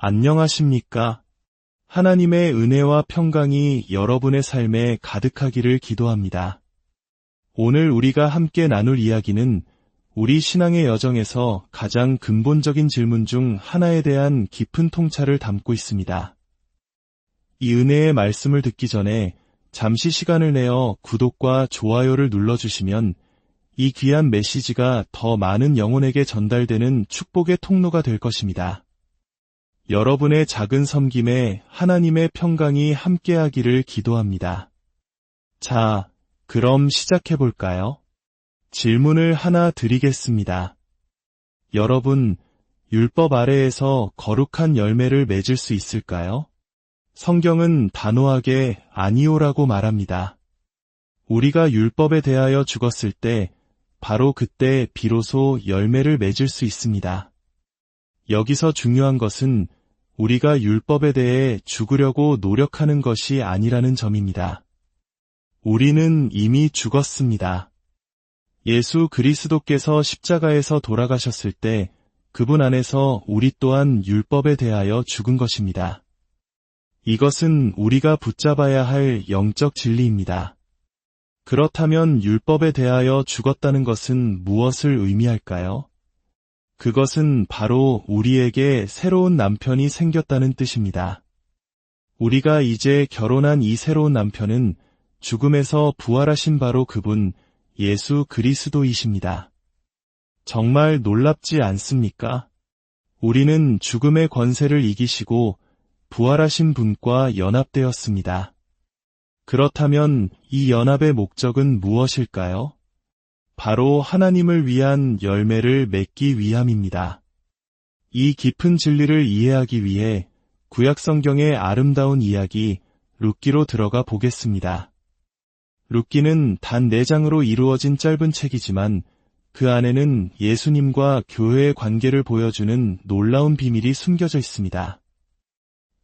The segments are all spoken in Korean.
안녕하십니까? 하나님의 은혜와 평강이 여러분의 삶에 가득하기를 기도합니다. 오늘 우리가 함께 나눌 이야기는 우리 신앙의 여정에서 가장 근본적인 질문 중 하나에 대한 깊은 통찰을 담고 있습니다. 이 은혜의 말씀을 듣기 전에 잠시 시간을 내어 구독과 좋아요를 눌러주시면 이 귀한 메시지가 더 많은 영혼에게 전달되는 축복의 통로가 될 것입니다. 여러분의 작은 섬김에 하나님의 평강이 함께하기를 기도합니다. 자, 그럼 시작해볼까요? 질문을 하나 드리겠습니다. 여러분, 율법 아래에서 거룩한 열매를 맺을 수 있을까요? 성경은 단호하게 아니오라고 말합니다. 우리가 율법에 대하여 죽었을 때, 바로 그때 비로소 열매를 맺을 수 있습니다. 여기서 중요한 것은 우리가 율법에 대해 죽으려고 노력하는 것이 아니라는 점입니다. 우리는 이미 죽었습니다. 예수 그리스도께서 십자가에서 돌아가셨을 때 그분 안에서 우리 또한 율법에 대하여 죽은 것입니다. 이것은 우리가 붙잡아야 할 영적 진리입니다. 그렇다면 율법에 대하여 죽었다는 것은 무엇을 의미할까요? 그것은 바로 우리에게 새로운 남편이 생겼다는 뜻입니다. 우리가 이제 결혼한 이 새로운 남편은 죽음에서 부활하신 바로 그분 예수 그리스도이십니다. 정말 놀랍지 않습니까? 우리는 죽음의 권세를 이기시고 부활하신 분과 연합되었습니다. 그렇다면 이 연합의 목적은 무엇일까요? 바로 하나님을 위한 열매를 맺기 위함입니다. 이 깊은 진리를 이해하기 위해 구약성경의 아름다운 이야기 룻기로 들어가 보겠습니다. 룻기는 단 4장으로 이루어진 짧은 책이지만 그 안에는 예수님과 교회의 관계를 보여주는 놀라운 비밀이 숨겨져 있습니다.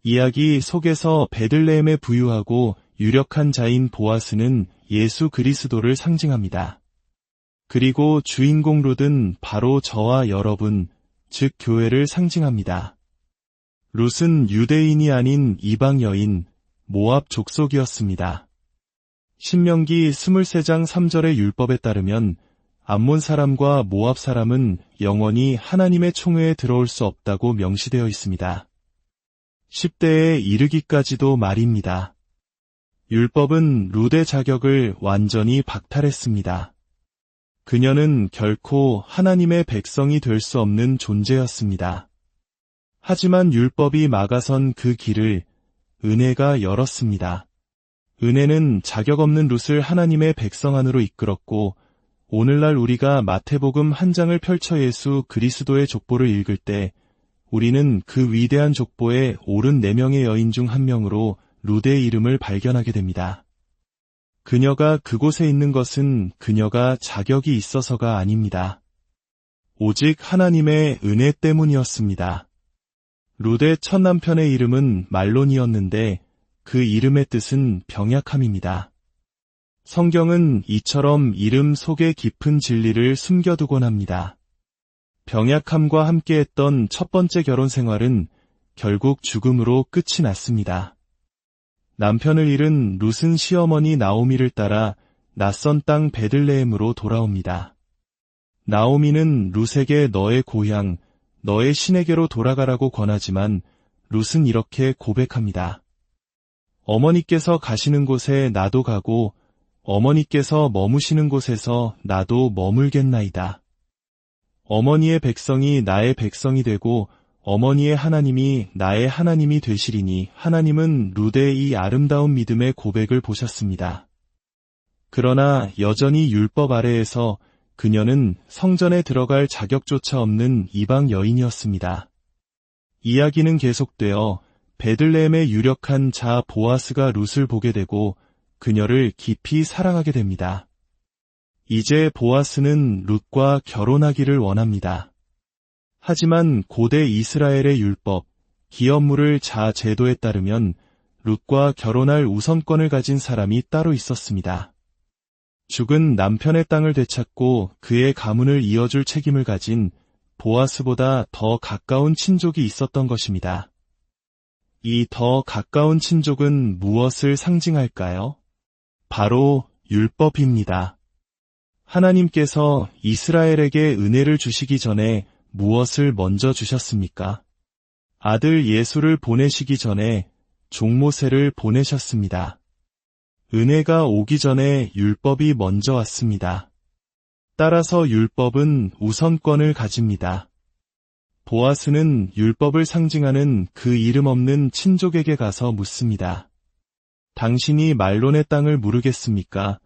이야기 속에서 베들레헴에 부유하고 유력한 자인 보아스는 예수 그리스도를 상징합니다. 그리고 주인공 룻은 바로 저와 여러분, 즉 교회를 상징합니다. 룻은 유대인이 아닌 이방 여인, 모압 족속이었습니다. 신명기 23장 3절의 율법에 따르면 암몬 사람과 모압 사람은 영원히 하나님의 총회에 들어올 수 없다고 명시되어 있습니다. 10대에 이르기까지도 말입니다. 율법은 룻의 자격을 완전히 박탈했습니다. 그녀는 결코 하나님의 백성이 될 수 없는 존재였습니다. 하지만 율법이 막아선 그 길을 은혜가 열었습니다. 은혜는 자격 없는 룻을 하나님의 백성 안으로 이끌었고 오늘날 우리가 마태복음 1장을 펼쳐 예수 그리스도의 족보를 읽을 때 우리는 그 위대한 족보의 옳은 4명의 여인 중 한 명으로 룻의 이름을 발견하게 됩니다. 그녀가 그곳에 있는 것은 그녀가 자격이 있어서가 아닙니다. 오직 하나님의 은혜 때문이었습니다. 룻의 첫 남편의 이름은 말론이었는데 그 이름의 뜻은 병약함입니다. 성경은 이처럼 이름 속에 깊은 진리를 숨겨두곤 합니다. 병약함과 함께했던 첫 번째 결혼 생활은 결국 죽음으로 끝이 났습니다. 남편을 잃은 룻은 시어머니 나오미를 따라 낯선 땅 베들레헴으로 돌아옵니다. 나오미는 룻에게 너의 고향, 너의 신에게로 돌아가라고 권하지만 룻은 이렇게 고백합니다. 어머니께서 가시는 곳에 나도 가고 어머니께서 머무시는 곳에서 나도 머물겠나이다. 어머니의 백성이 나의 백성이 되고 어머니의 하나님이 나의 하나님이 되시리니 하나님은 룻의 이 아름다운 믿음의 고백을 보셨습니다. 그러나 여전히 율법 아래에서 그녀는 성전에 들어갈 자격조차 없는 이방 여인이었습니다. 이야기는 계속되어 베들레헴의 유력한 자 보아스가 룻을 보게 되고 그녀를 깊이 사랑하게 됩니다. 이제 보아스는 룻과 결혼하기를 원합니다. 하지만 고대 이스라엘의 율법, 기업물을 자 제도에 따르면 룻과 결혼할 우선권을 가진 사람이 따로 있었습니다. 죽은 남편의 땅을 되찾고 그의 가문을 이어줄 책임을 가진 보아스보다 더 가까운 친족이 있었던 것입니다. 이 더 가까운 친족은 무엇을 상징할까요? 바로 율법입니다. 하나님께서 이스라엘에게 은혜를 주시기 전에 무엇을 먼저 주셨습니까? 아들 예수를 보내시기 전에 종모세를 보내셨습니다. 은혜가 오기 전에 율법이 먼저 왔습니다. 따라서 율법은 우선권을 가집니다. 보아스는 율법을 상징하는 그 이름 없는 친족에게 가서 묻습니다. 당신이 말론의 땅을 무르겠습니까?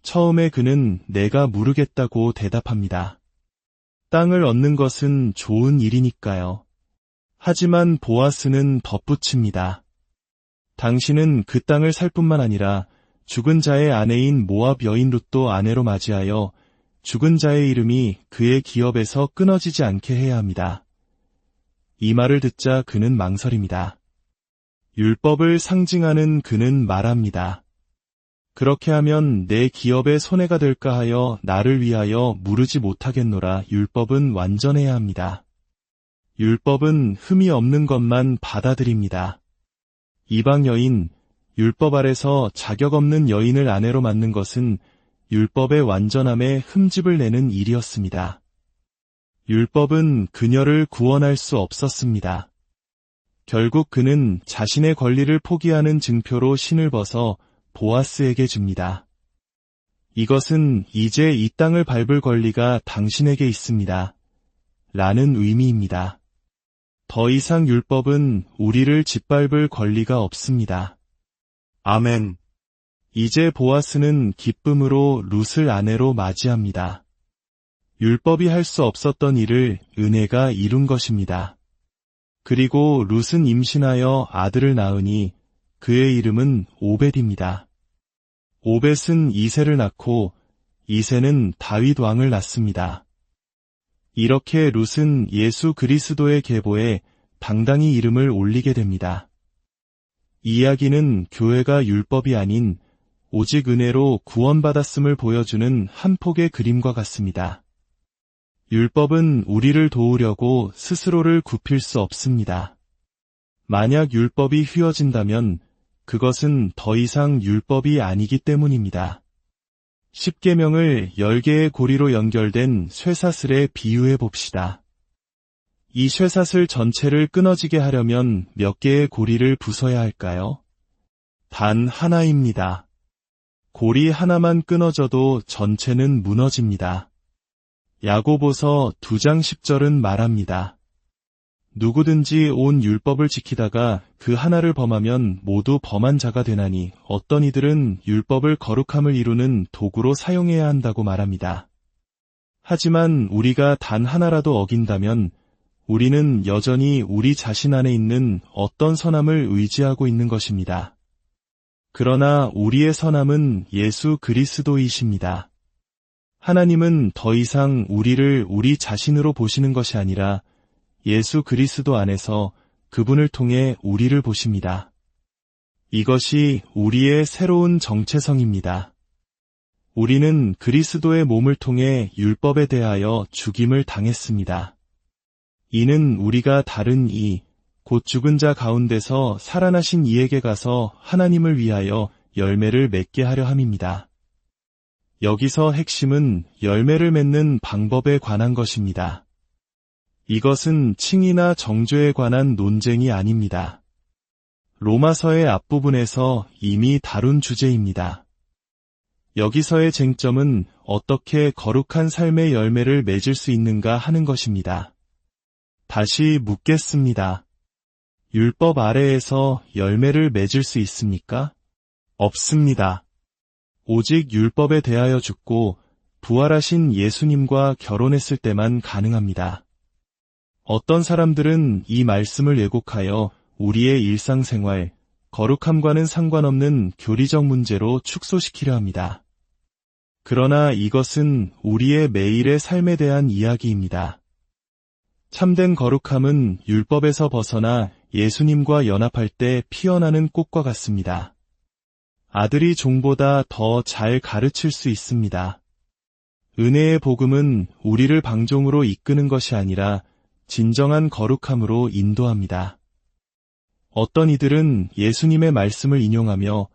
처음에 그는 내가 무르겠다고 대답합니다. 땅을 얻는 것은 좋은 일이니까요. 하지만 보아스는 덧붙입니다. 당신은 그 땅을 살 뿐만 아니라 죽은 자의 아내인 모압 여인 룻도 아내로 맞이하여 죽은 자의 이름이 그의 기업에서 끊어지지 않게 해야 합니다. 이 말을 듣자 그는 망설입니다. 율법을 상징하는 그는 말합니다. 그렇게 하면 내 기업에 손해가 될까 하여 나를 위하여 무르지 못하겠노라. 율법은 완전해야 합니다. 율법은 흠이 없는 것만 받아들입니다. 이방 여인, 율법 아래서 자격 없는 여인을 아내로 맞는 것은 율법의 완전함에 흠집을 내는 일이었습니다. 율법은 그녀를 구원할 수 없었습니다. 결국 그는 자신의 권리를 포기하는 증표로 신을 벗어 보아스에게 줍니다. 이것은 이제 이 땅을 밟을 권리가 당신에게 있습니다. 라는 의미입니다. 더 이상 율법은 우리를 짓밟을 권리가 없습니다. 아멘. 이제 보아스는 기쁨으로 룻을 아내로 맞이합니다. 율법이 할 수 없었던 일을 은혜가 이룬 것입니다. 그리고 룻은 임신하여 아들을 낳으니 그의 이름은 오벳입니다. 오벳은 이새를 낳고 이새는 다윗 왕을 낳습니다. 이렇게 룻은 예수 그리스도의 계보에 당당히 이름을 올리게 됩니다. 이 이야기는 교회가 율법이 아닌 오직 은혜로 구원받았음을 보여주는 한 폭의 그림과 같습니다. 율법은 우리를 도우려고 스스로를 굽힐 수 없습니다. 만약 율법이 휘어진다면 그것은 더 이상 율법이 아니기 때문입니다. 십계명을 10개의 고리로 연결된 쇠사슬에 비유해 봅시다. 이 쇠사슬 전체를 끊어지게 하려면 몇 개의 고리를 부숴야 할까요? 단 하나입니다. 고리 하나만 끊어져도 전체는 무너집니다. 야고보서 2장 10절은 말합니다. 누구든지 온 율법을 지키다가 그 하나를 범하면 모두 범한 자가 되나니 어떤 이들은 율법을 거룩함을 이루는 도구로 사용해야 한다고 말합니다. 하지만 우리가 단 하나라도 어긴다면 우리는 여전히 우리 자신 안에 있는 어떤 선함을 의지하고 있는 것입니다. 그러나 우리의 선함은 예수 그리스도이십니다. 하나님은 더 이상 우리를 우리 자신으로 보시는 것이 아니라 예수 그리스도 안에서 그분을 통해 우리를 보십니다. 이것이 우리의 새로운 정체성입니다. 우리는 그리스도의 몸을 통해 율법에 대하여 죽임을 당했습니다. 이는 우리가 다른 이, 곧 죽은 자 가운데서 살아나신 이에게 가서 하나님을 위하여 열매를 맺게 하려 함입니다. 여기서 핵심은 열매를 맺는 방법에 관한 것입니다. 이것은 칭의나 정죄에 관한 논쟁이 아닙니다. 로마서의 앞부분에서 이미 다룬 주제입니다. 여기서의 쟁점은 어떻게 거룩한 삶의 열매를 맺을 수 있는가 하는 것입니다. 다시 묻겠습니다. 율법 아래에서 열매를 맺을 수 있습니까? 없습니다. 오직 율법에 대하여 죽고 부활하신 예수님과 결혼했을 때만 가능합니다. 어떤 사람들은 이 말씀을 왜곡하여 우리의 일상생활, 거룩함과는 상관없는 교리적 문제로 축소시키려 합니다. 그러나 이것은 우리의 매일의 삶에 대한 이야기입니다. 참된 거룩함은 율법에서 벗어나 예수님과 연합할 때 피어나는 꽃과 같습니다. 아들이 종보다 더 잘 가르칠 수 있습니다. 은혜의 복음은 우리를 방종으로 이끄는 것이 아니라 진정한 거룩함으로 인도합니다. 어떤 이들은 예수님의 말씀을 인용하며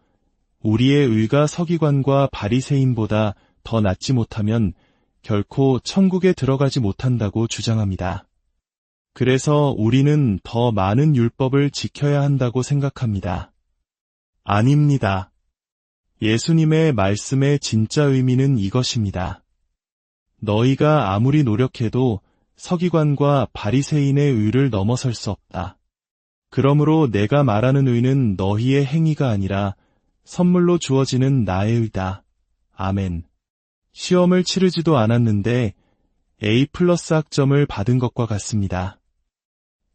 우리의 의가 서기관과 바리새인보다 더 낫지 못하면 결코 천국에 들어가지 못한다고 주장합니다. 그래서 우리는 더 많은 율법을 지켜야 한다고 생각합니다. 아닙니다. 예수님의 말씀의 진짜 의미는 이것입니다. 너희가 아무리 노력해도 서기관과 바리새인의 의를 넘어설 수 없다. 그러므로 내가 말하는 의는 너희의 행위가 아니라 선물로 주어지는 나의 의다. 아멘. 시험을 치르지도 않았는데 A+ 학점을 받은 것과 같습니다.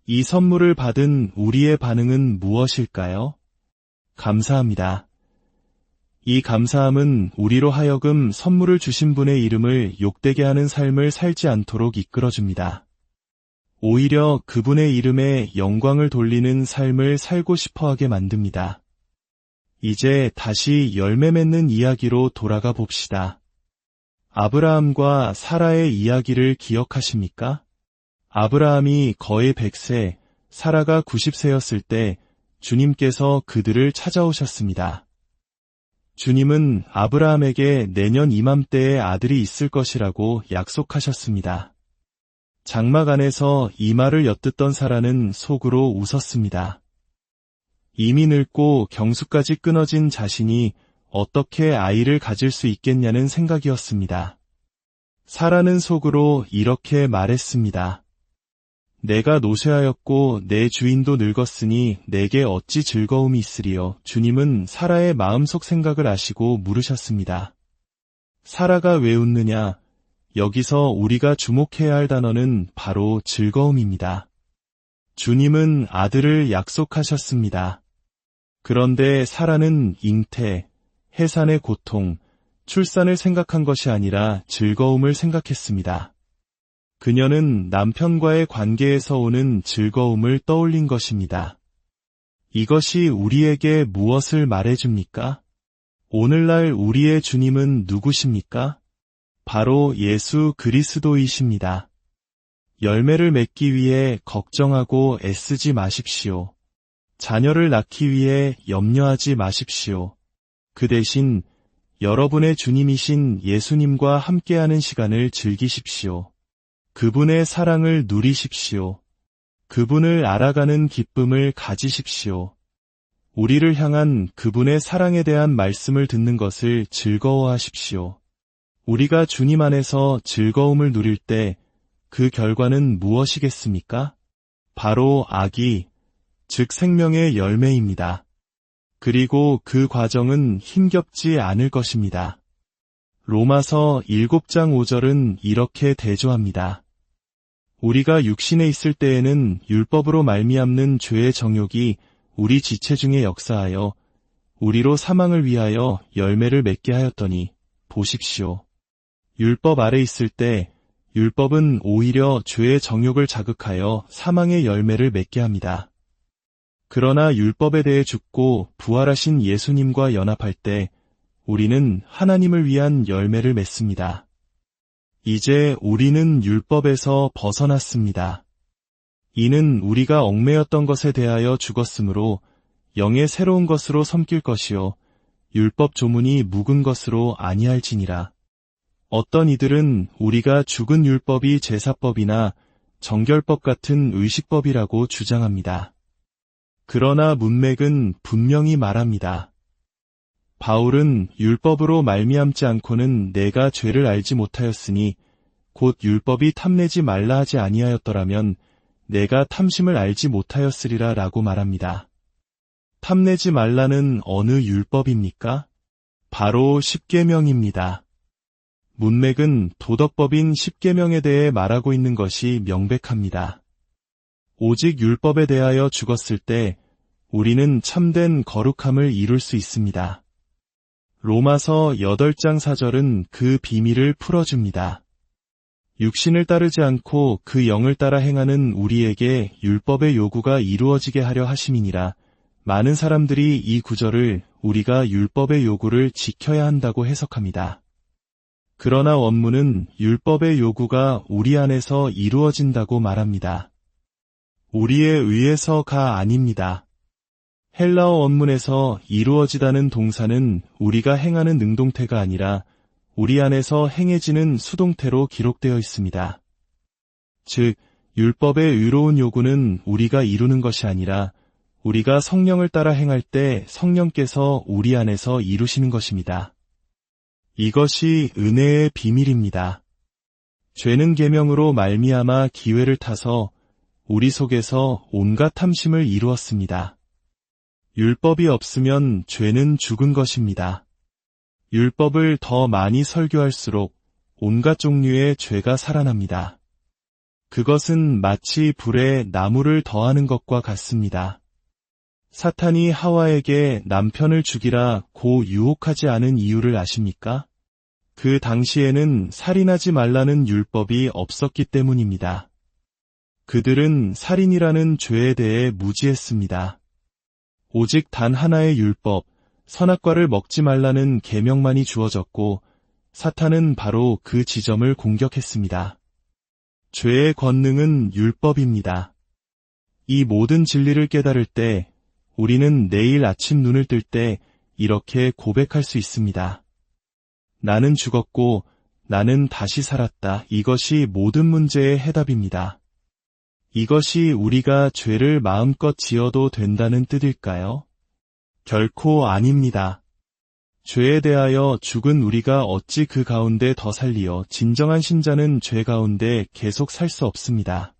이 선물을 받은 우리의 반응은 무엇일까요? 감사합니다. 이 감사함은 우리로 하여금 선물을 주신 분의 이름을 욕되게 하는 삶을 살지 않도록 이끌어줍니다. 오히려 그분의 이름에 영광을 돌리는 삶을 살고 싶어하게 만듭니다. 이제 다시 열매 맺는 이야기로 돌아가 봅시다. 아브라함과 사라의 이야기를 기억하십니까? 아브라함이 거의 100세, 사라가 90세였을 때 주님께서 그들을 찾아오셨습니다. 주님은 아브라함에게 내년 이맘때에 아들이 있을 것이라고 약속하셨습니다. 장막 안에서 이 말을 엿듣던 사라는 속으로 웃었습니다. 이미 늙고 경수까지 끊어진 자신이 어떻게 아이를 가질 수 있겠냐는 생각이었습니다. 사라는 속으로 이렇게 말했습니다. 내가 노쇠하였고 내 주인도 늙었으니 내게 어찌 즐거움이 있으리요. 주님은 사라의 마음속 생각을 아시고 물으셨습니다. 사라가 왜 웃느냐? 여기서 우리가 주목해야 할 단어는 바로 즐거움입니다. 주님은 아들을 약속하셨습니다. 그런데 사라는 잉태, 해산의 고통, 출산을 생각한 것이 아니라 즐거움을 생각했습니다. 그녀는 남편과의 관계에서 오는 즐거움을 떠올린 것입니다. 이것이 우리에게 무엇을 말해줍니까? 오늘날 우리의 주님은 누구십니까? 바로 예수 그리스도이십니다. 열매를 맺기 위해 걱정하고 애쓰지 마십시오. 자녀를 낳기 위해 염려하지 마십시오. 그 대신 여러분의 주님이신 예수님과 함께하는 시간을 즐기십시오. 그분의 사랑을 누리십시오. 그분을 알아가는 기쁨을 가지십시오. 우리를 향한 그분의 사랑에 대한 말씀을 듣는 것을 즐거워하십시오. 우리가 주님 안에서 즐거움을 누릴 때 그 결과는 무엇이겠습니까? 바로 아기, 즉 생명의 열매입니다. 그리고 그 과정은 힘겹지 않을 것입니다. 로마서 7장 5절은 이렇게 대조합니다. 우리가 육신에 있을 때에는 율법으로 말미암는 죄의 정욕이 우리 지체 중에 역사하여 우리로 사망을 위하여 열매를 맺게 하였더니 보십시오. 율법 아래 있을 때 율법은 오히려 죄의 정욕을 자극하여 사망의 열매를 맺게 합니다. 그러나 율법에 대해 죽고 부활하신 예수님과 연합할 때 우리는 하나님을 위한 열매를 맺습니다. 이제 우리는 율법에서 벗어났습니다. 이는 우리가 얽매였던 것에 대하여 죽었으므로 영의 새로운 것으로 섬길 것이요 율법 조문이 묵은 것으로 아니할지니라. 어떤 이들은 우리가 죽은 율법이 제사법이나 정결법 같은 의식법이라고 주장합니다. 그러나 문맥은 분명히 말합니다. 바울은 율법으로 말미암지 않고는 내가 죄를 알지 못하였으니 곧 율법이 탐내지 말라 하지 아니하였더라면 내가 탐심을 알지 못하였으리라 라고 말합니다. 탐내지 말라는 어느 율법입니까? 바로 십계명입니다. 문맥은 도덕법인 십계명에 대해 말하고 있는 것이 명백합니다. 오직 율법에 대하여 죽었을 때 우리는 참된 거룩함을 이룰 수 있습니다. 로마서 8장 4절은 그 비밀을 풀어줍니다. 육신을 따르지 않고 그 영을 따라 행하는 우리에게 율법의 요구가 이루어지게 하려 하심이니라. 많은 사람들이 이 구절을 우리가 율법의 요구를 지켜야 한다고 해석합니다. 그러나 원문은 율법의 요구가 우리 안에서 이루어진다고 말합니다. 우리에 의해서가 아닙니다. 헬라어 원문에서 이루어지다는 동사는 우리가 행하는 능동태가 아니라 우리 안에서 행해지는 수동태로 기록되어 있습니다. 즉, 율법의 의로운 요구는 우리가 이루는 것이 아니라 우리가 성령을 따라 행할 때 성령께서 우리 안에서 이루시는 것입니다. 이것이 은혜의 비밀입니다. 죄는 계명으로 말미암아 기회를 타서 우리 속에서 온갖 탐심을 이루었습니다. 율법이 없으면 죄는 죽은 것입니다. 율법을 더 많이 설교할수록 온갖 종류의 죄가 살아납니다. 그것은 마치 불에 나무를 더하는 것과 같습니다. 사탄이 하와에게 남편을 죽이라 고 유혹하지 않은 이유를 아십니까? 그 당시에는 살인하지 말라는 율법이 없었기 때문입니다. 그들은 살인이라는 죄에 대해 무지했습니다. 오직 단 하나의 율법, 선악과를 먹지 말라는 계명만이 주어졌고 사탄은 바로 그 지점을 공격했습니다. 죄의 권능은 율법입니다. 이 모든 진리를 깨달을 때 우리는 내일 아침 눈을 뜰 때 이렇게 고백할 수 있습니다. 나는 죽었고 나는 다시 살았다. 이것이 모든 문제의 해답입니다. 이것이 우리가 죄를 마음껏 지어도 된다는 뜻일까요? 결코 아닙니다. 죄에 대하여 죽은 우리가 어찌 그 가운데 더 살리어 진정한 신자는 죄 가운데 계속 살 수 없습니다.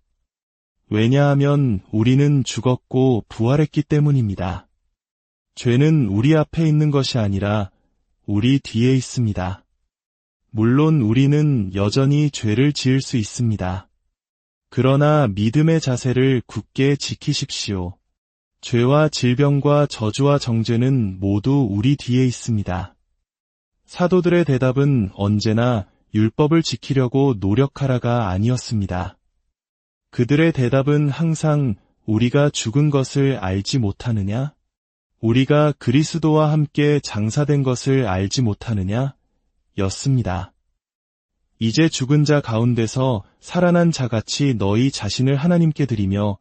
왜냐하면 우리는 죽었고 부활했기 때문입니다. 죄는 우리 앞에 있는 것이 아니라 우리 뒤에 있습니다. 물론 우리는 여전히 죄를 지을 수 있습니다. 그러나 믿음의 자세를 굳게 지키십시오. 죄와 질병과 저주와 정죄는 모두 우리 뒤에 있습니다. 사도들의 대답은 언제나 율법을 지키려고 노력하라가 아니었습니다. 그들의 대답은 항상 우리가 죽은 것을 알지 못하느냐? 우리가 그리스도와 함께 장사된 것을 알지 못하느냐? 였습니다. 이제 죽은 자 가운데서 살아난 자같이 너희 자신을 하나님께 드리며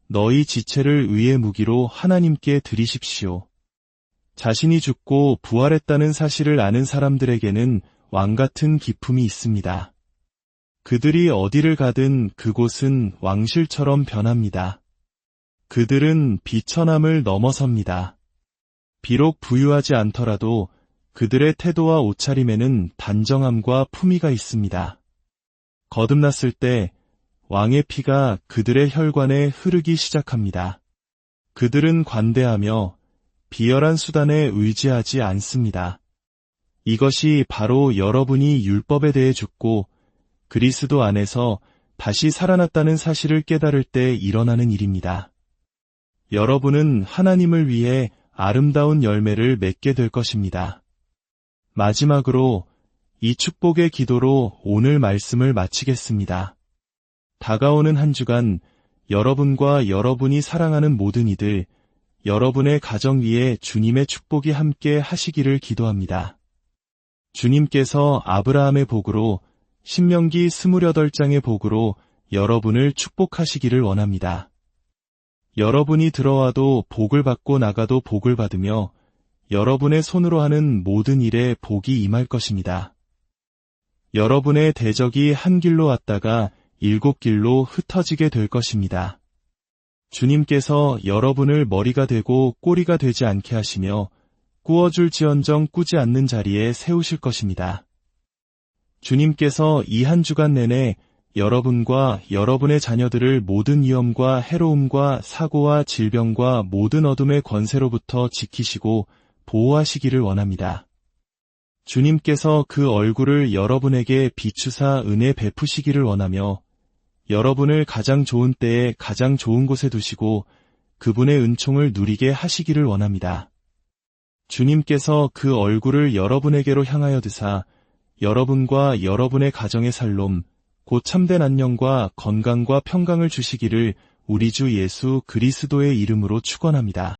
너희 지체를 의의 무기로 하나님께 드리십시오. 자신이 죽고 부활했다는 사실을 아는 사람들에게는 왕같은 기품이 있습니다. 그들이 어디를 가든 그곳은 왕실처럼 변합니다. 그들은 비천함을 넘어섭니다. 비록 부유하지 않더라도 그들의 태도와 옷차림에는 단정함과 품위가 있습니다. 거듭났을 때 왕의 피가 그들의 혈관에 흐르기 시작합니다. 그들은 관대하며 비열한 수단에 의지하지 않습니다. 이것이 바로 여러분이 율법에 대해 죽고 그리스도 안에서 다시 살아났다는 사실을 깨달을 때 일어나는 일입니다. 여러분은 하나님을 위해 아름다운 열매를 맺게 될 것입니다. 마지막으로 이 축복의 기도로 오늘 말씀을 마치겠습니다. 다가오는 한 주간 여러분과 여러분이 사랑하는 모든 이들, 여러분의 가정 위에 주님의 축복이 함께 하시기를 기도합니다. 주님께서 아브라함의 복으로 신명기 28장의 복으로 여러분을 축복하시기를 원합니다. 여러분이 들어와도 복을 받고 나가도 복을 받으며 여러분의 손으로 하는 모든 일에 복이 임할 것입니다. 여러분의 대적이 한 길로 왔다가 7길로 흩어지게 될 것입니다. 주님께서 여러분을 머리가 되고 꼬리가 되지 않게 하시며 꾸어줄지언정 꾸지 않는 자리에 세우실 것입니다. 주님께서 이 한 주간 내내 여러분과 여러분의 자녀들을 모든 위험과 해로움과 사고와 질병과 모든 어둠의 권세로부터 지키시고 보호하시기를 원합니다. 주님께서 그 얼굴을 여러분에게 비추사 은혜 베푸시기를 원하며 여러분을 가장 좋은 때에 가장 좋은 곳에 두시고 그분의 은총을 누리게 하시기를 원합니다. 주님께서 그 얼굴을 여러분에게로 향하여 드사 여러분과 여러분의 가정의 살롬, 곧 참된 안녕과 건강과 평강을 주시기를 우리 주 예수 그리스도의 이름으로 축원합니다.